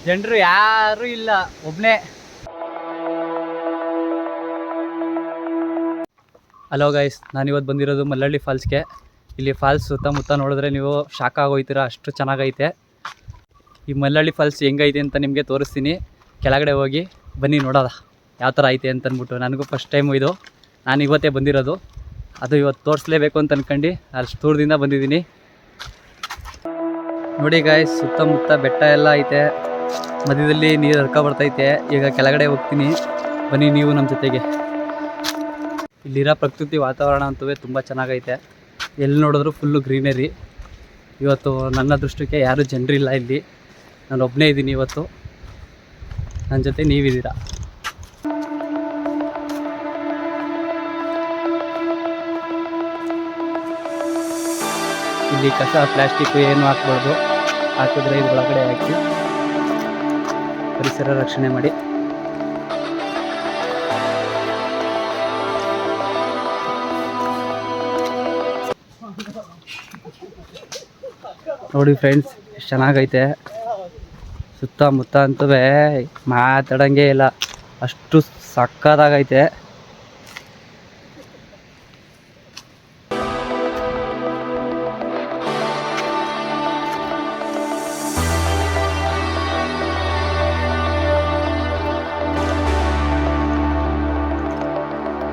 ಜನರು ಯಾರು ಇಲ್ಲ, ಒಬ್ಬನೇ. ಹಲೋ ಗೈಸ್, ನಾನಿವತ್ತು ಬಂದಿರೋದು ಮಲ್ಲಳ್ಳಿ ಫಾಲ್ಸ್ಗೆ. ಇಲ್ಲಿ ಫಾಲ್ಸ್ ಸುತ್ತಮುತ್ತ ನೋಡಿದ್ರೆ ನೀವು ಶಾಕ್ ಆಗೋಯ್ತೀರ, ಅಷ್ಟು ಚೆನ್ನಾಗೈತೆ. ಈ ಮಲ್ಲಳ್ಳಿ ಫಾಲ್ಸ್ ಹೆಂಗೈತೆ ಅಂತ ನಿಮಗೆ ತೋರಿಸ್ತೀನಿ. ಕೆಳಗಡೆ ಹೋಗಿ ಬನ್ನಿ ನೋಡೋದ ಯಾವ ಥರ ಐತೆ ಅಂತ ಅಂದ್ಬಿಟ್ಟು. ನನಗೂ ಫಸ್ಟ್ ಟೈಮು ಇದು, ನಾನು ಇವತ್ತೇ ಬಂದಿರೋದು. ಅದು ಇವತ್ತು ತೋರಿಸ್ಲೇಬೇಕು ಅಂತ ಅಂದ್ಕೊಂಡು ಅಷ್ಟು ದೂರದಿಂದ ಬಂದಿದ್ದೀನಿ. ನೋಡಿ ಗಾಯ್ಸ್, ಸುತ್ತಮುತ್ತ ಬೆಟ್ಟ ಎಲ್ಲ ಐತೆ, ಮಧ್ಯದಲ್ಲಿ ನೀರು ಹರ್ಕೊ ಬರ್ತೈತೆ. ಈಗ ಕೆಳಗಡೆ ಹೋಗ್ತೀನಿ, ಬನ್ನಿ ನೀವು ನಮ್ಮ ಜೊತೆಗೆ. ಇಲ್ಲಿರೋ ಪ್ರಕೃತಿ ವಾತಾವರಣ ಅಂತೂ ತುಂಬ ಚೆನ್ನಾಗೈತೆ. ಎಲ್ಲಿ ನೋಡಿದ್ರು ಫುಲ್ಲು ಗ್ರೀನರಿ. ಇವತ್ತು ನನ್ನ ದೃಷ್ಟಕ್ಕೆ ಯಾರೂ ಜನರಿಲ್ಲ ಇಲ್ಲಿ, ನಾನು ಒಬ್ಬನೇ ಇದ್ದೀನಿ ಇವತ್ತು. ನನ್ನ ಜೊತೆ ನೀವಿದ್ದೀರಾ. ಇಲ್ಲಿ ಕಸ ಪ್ಲಾಸ್ಟಿಕ್ಕು ಏನು ಹಾಕ್ಬಾರ್ದು, ಹಾಕಿದ್ರೆ ಇದು ಒಳಗಡೆ ಹಾಕಿ ಪರಿಸರ ರಕ್ಷಣೆ ಮಾಡಿ. ನೋಡಿ ಫ್ರೆಂಡ್ಸ್, ಎಷ್ಟು ಚೆನ್ನಾಗೈತೆ. ಸುತ್ತಮುತ್ತ ಅಂತೂ ಮಾತಾಡಂಗೆ ಇಲ್ಲ, ಅಷ್ಟು ಸಕ್ಕತ್ತಾಗೈತೆ.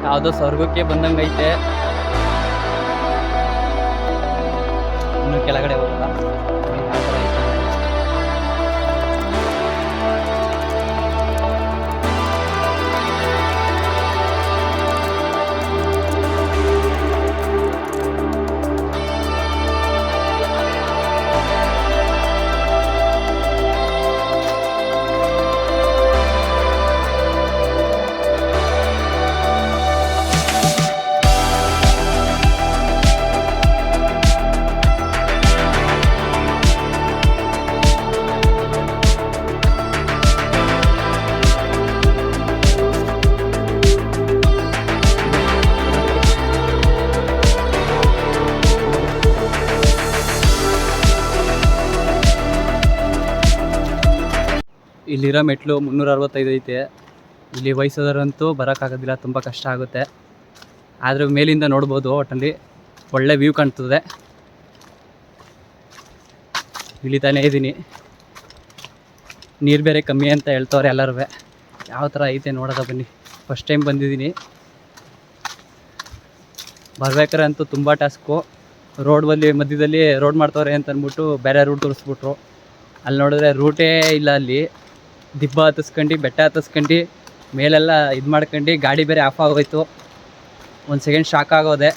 ಯಾವುದೋ ಸ್ವರ್ಗಕ್ಕೆ ಬಂದಂಗೆ ಐತೆ. ಇನ್ನು ಕೆಳಗಡೆ ಹೋಗಲ್ಲ. ಇಲ್ಲಿರೋ ಮೆಟ್ಲು 365 ಐತೆ. ಇಲ್ಲಿ ವಯಸ್ಸಾದವರಂತೂ ಬರೋಕ್ಕಾಗೋದಿಲ್ಲ, ತುಂಬ ಕಷ್ಟ ಆಗುತ್ತೆ. ಆದರೆ ಮೇಲಿಂದ ನೋಡ್ಬೋದು, ಒಟ್ಟಲ್ಲಿ ಒಳ್ಳೆ ವ್ಯೂ ಕಾಣ್ತದೆ. ಇಳಿತಾನೇ ಇದ್ದೀನಿ. ನೀರು ಬೇರೆ ಕಮ್ಮಿ ಅಂತ ಹೇಳ್ತವ್ರೆ ಎಲ್ಲರೂ. ಯಾವ ಥರ ಐತೆ ನೋಡೋದ ಬನ್ನಿ. ಫಸ್ಟ್ ಟೈಮ್ ಬಂದಿದ್ದೀನಿ. ಬರ್ಬೇಕಾರೆ ಅಂತೂ ತುಂಬ ಟಾಸ್ಕು. ಮಧ್ಯದಲ್ಲಿ ರೋಡ್ ಮಾಡ್ತವ್ರೆ ಅಂತ ಅಂದ್ಬಿಟ್ಟು ಬೇರೆ ರೂಟ್ ತೋರಿಸ್ಬಿಟ್ರು. ಅಲ್ಲಿ ನೋಡಿದ್ರೆ ರೂಟೇ ಇಲ್ಲ. ಅಲ್ಲಿ ದಿಬ್ಬ ಹತ್ತಿಸ್ಕೊಂಡು ಬೆಟ್ಟ ಹತ್ತಿಸ್ಕೊಂಡು ಮೇಲೆಲ್ಲ ಇದು ಮಾಡ್ಕೊಂಡು ಗಾಡಿ ಬೇರೆ ಆಫ್ ಆಗೋಯ್ತು. ಒಂದು ಸೆಕೆಂಡ್ ಶಾಕ್ ಆಗೋದೆ.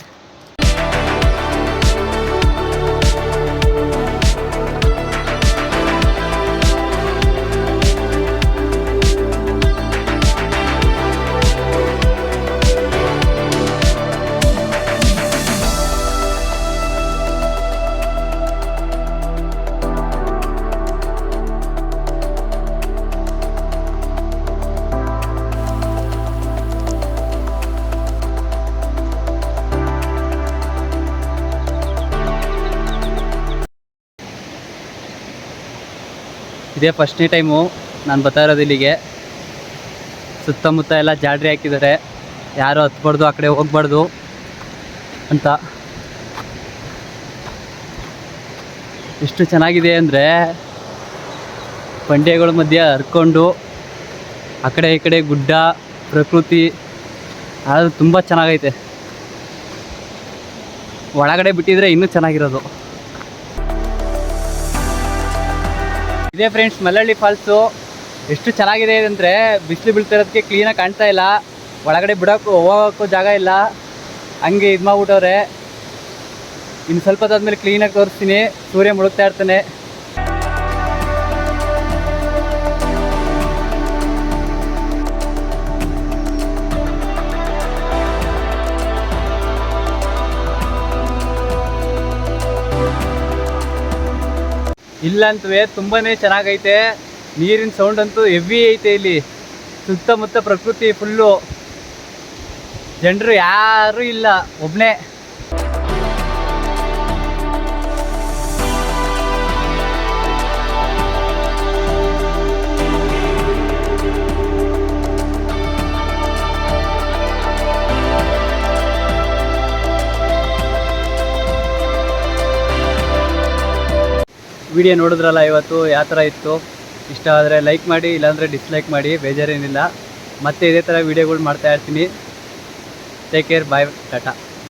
ಇದೇ ಫಸ್ಟ್ನೇ ಟೈಮು ನಾನು ಬರ್ತಾ ಇರೋದು ಇಲ್ಲಿಗೆ. ಸುತ್ತಮುತ್ತ ಎಲ್ಲ ಜಾಡ್ರಿ ಹಾಕಿದ್ದಾರೆ, ಯಾರು ಹತ್ಬಾರ್ದು, ಆ ಕಡೆ ಹೋಗ್ಬಾರ್ದು ಅಂತ. ಎಷ್ಟು ಚೆನ್ನಾಗಿದೆ ಅಂದರೆ ಬಂಡೆಗಳ ಮಧ್ಯೆ ಹರ್ಕೊಂಡು ಆ ಕಡೆ ಈ ಕಡೆ ಗುಡ್ಡ, ಪ್ರಕೃತಿ, ಅದು ತುಂಬ ಚೆನ್ನಾಗೈತೆ. ಒಳಗಡೆ ಬಿಟ್ಟಿದ್ರೆ ಇನ್ನೂ ಚೆನ್ನಾಗಿರೋದು. ಇದೇ ಫ್ರೆಂಡ್ಸ್ ಮಲ್ಲಳ್ಳಿ ಫಾಲ್ಸು. ಎಷ್ಟು ಚೆನ್ನಾಗಿದೆ ಅಂದರೆ ಬಿಸಿಲು ಬೀಳ್ತಿರೋದಕ್ಕೆ ಕ್ಲೀನಾಗಿ ಕಾಣ್ತಾ ಇಲ್ಲ. ಒಳಗಡೆ ಹೋಗೋಕ್ಕೂ ಜಾಗ ಇಲ್ಲ, ಹಂಗೆ ಇದು ಮಾಡ್ಬಿಟ್ಟವ್ರೆ. ಇನ್ನು ಸ್ವಲ್ಪ ಹೊತ್ತಾದ್ಮೇಲೆ ಕ್ಲೀನಾಗಿ ತೋರಿಸ್ತೀನಿ. ಸೂರ್ಯ ಮುಳುಗ್ತಾ ಇರ್ತಾನೆ. ಇಲ್ಲಂತೂ ತುಂಬಾ ಚೆನ್ನಾಗೈತೆ. ನೀರಿನ ಸೌಂಡ್ ಅಂತೂ ಹೆವಿ ಐತೆ. ಇಲ್ಲಿ ಸುತ್ತಮುತ್ತ ಪ್ರಕೃತಿ ಫುಲ್ಲು, ಜನರು ಯಾರೂ ಇಲ್ಲ, ಒಬ್ಬನೇ. ವಿಡಿಯೋ ನೋಡಿದ್ರಲ್ಲ ಇವತ್ತು ಯಾವ ಥರ ಇತ್ತು, ಇಷ್ಟ ಆದರೆ ಲೈಕ್ ಮಾಡಿ, ಇಲ್ಲಾಂದರೆ ಡಿಸ್ಲೈಕ್ ಮಾಡಿ, ಬೇಜಾರೇನಿಲ್ಲ. ಮತ್ತೆ ಇದೇ ಥರ ವೀಡಿಯೋಗಳು ಮಾಡ್ತಾ ಇರ್ತೀನಿ. ಟೇಕ್ ಕೇರ್, ಬಾಯ್, ಟಾಟಾ.